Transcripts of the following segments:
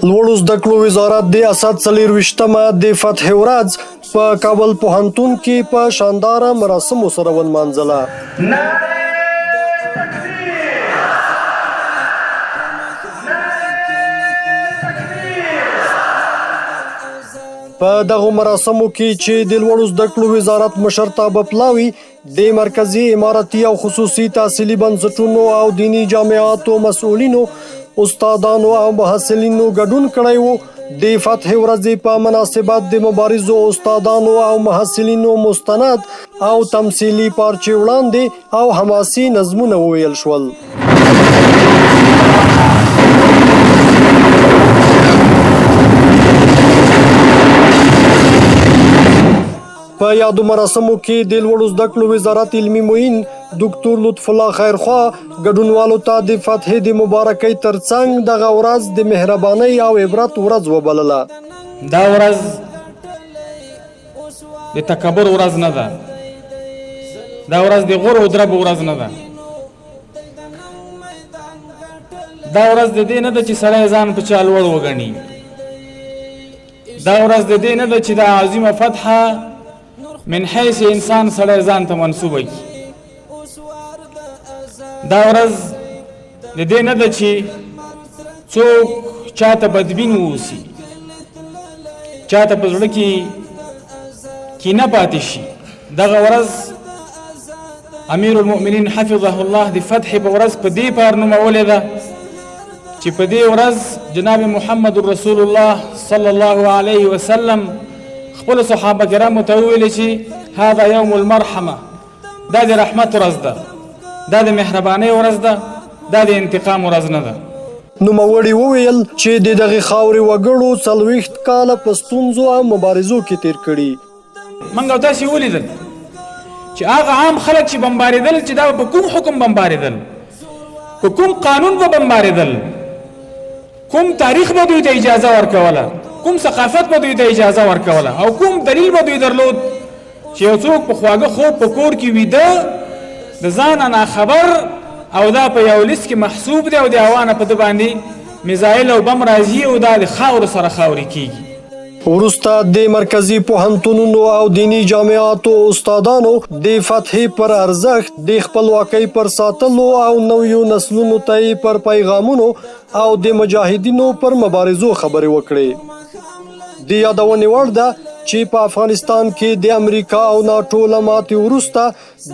لوړو زده کړو وزارت د اسد 24مه د فتح ورځ په کابل پوهنتون کې په شانداره مراسمو سره ونمانځله. په دغو مراسمو کې چې د لوړو زده کړو وزارت مشرتابه پلاوي د مرکزی امارتي او خصوصي تحصیلي بنسټونو او دینی جامعاتو مسؤلینو، استادانو او محصلینو ګډون کړی و. د فتح ورځې په مناسبت د مبارزو استادانو او محصلینو مستند او تمثیلي پارچې وړاندې او حماسي نظمونه وویل شول. په یادو مراسمو کې د لوړو زده کړو وزارت علمي معین ډاکټر لطف الله خیرخوا ګډونوالو ته د فتح د مبارکۍ ترڅنګ دغه ورځ د مهربانۍ او عبرت ورځ وبلله. دا ورځ د تکبر ورځ نه ده، دا ورځ د غور او درب ورځ نه ده، دا ورځ د دې نه ده چې سړی ځان په چا لوړ وګڼي، دا ورځ د دې نه ده چې دا عظیمه فتحه من حیث انسان سړی ځان ته منسوبه کړي، دا ورځ د دې نه ده چې څوک چاته بدبین واوسي، چاته په زړه کې کینه پاتې شي. دغه ورځ امیر المؤمنین حفظه الله د فتح په ورځ په دې پار نومولې ده چې په دې ورځ جناب محمد رسول الله صلی الله علیه وسلم خپل صحابه کرامو ته وویل چې هذا یوم المرحمه، دا د رحمت ورځ ده، دا د مهربانۍ ورځ ده، دا د انتقام ورځ نه ده. نوموړي وویل چې د دغې خاورې وګړو 40 کاله په ستونزو او مبارزو کې تیر کړي. موږ او تاسې ولیدل چې هغه عام خلک چې بمبارېدل چې دا په کوم حکم بمبارېدل، په کوم قانون به بمبارېدل، کوم تاریخ به دوی ته اجازه ورکوله، کوم ثقافت به دوی ته اجازه ورکوله، او کوم دلیل به دوی درلود چې یو څوک په خواږه خوب په کور کې ویده د ځانه ناخبر او دا په یو لیست کې محسوب دی او د هوا په ده باندې میزایل او بم راځي او دا د خاورو سره خاورې کیږي. وروسته د مرکزی پوهنتونونو او دینی جامعاتو استادانو د فتح پر ارزښت، د خپلواکۍ پر ساتلو او نویو نسلونو ته پر پیغامونو او د مجاهدینو پر مبارزو خبرې وکړې. د یادونې وړ ده چې په افغانستان کې د امریکا او ناټو له ماتې وروسته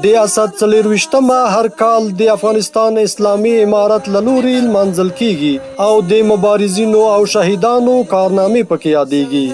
د اسد 24مه هر کال د افغانستان اسلامي امارت له لوري لمانځل کیږي او د مبارزینو او شهیدانو کارنامې پکې یادېږي.